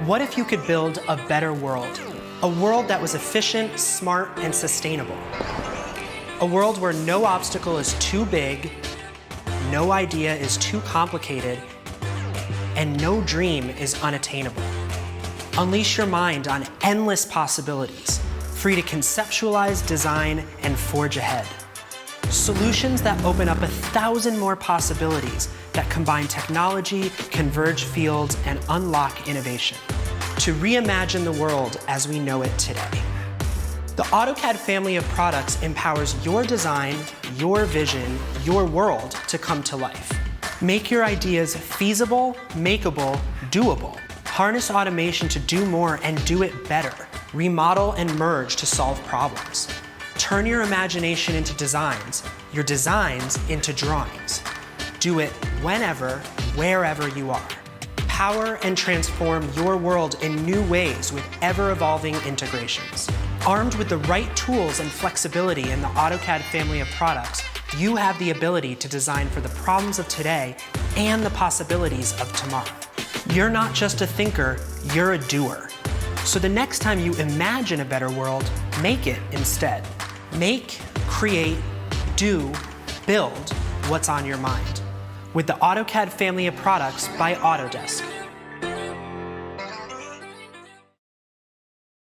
What if you could build a better world? A world that was efficient, smart, and sustainable. A world where no obstacle is too big, no idea is too complicated, and no dream is unattainable. Unleash your mind on endless possibilities, free to conceptualize, design, and forge ahead. Solutions that open up 1,000 more possibilities that combine technology, converge fields, and unlock innovation to reimagine the world as we know it today. The AutoCAD family of products empowers your design, your vision, your world to come to life. Make your ideas feasible, makeable, doable. Harness automation to do more and do it better. Remodel and merge to solve problems. Turn your imagination into designs, your designs into drawings. Do it whenever, wherever you are. Power and transform your world in new ways with ever-evolving integrations. Armed with the right tools and flexibility in the AutoCAD family of products, you have the ability to design for the problems of today and the possibilities of tomorrow. You're not just a thinker, you're a doer. So the next time you imagine a better world, make it instead. Make, create, do, build what's on your mind. With the AutoCAD family of products by Autodesk.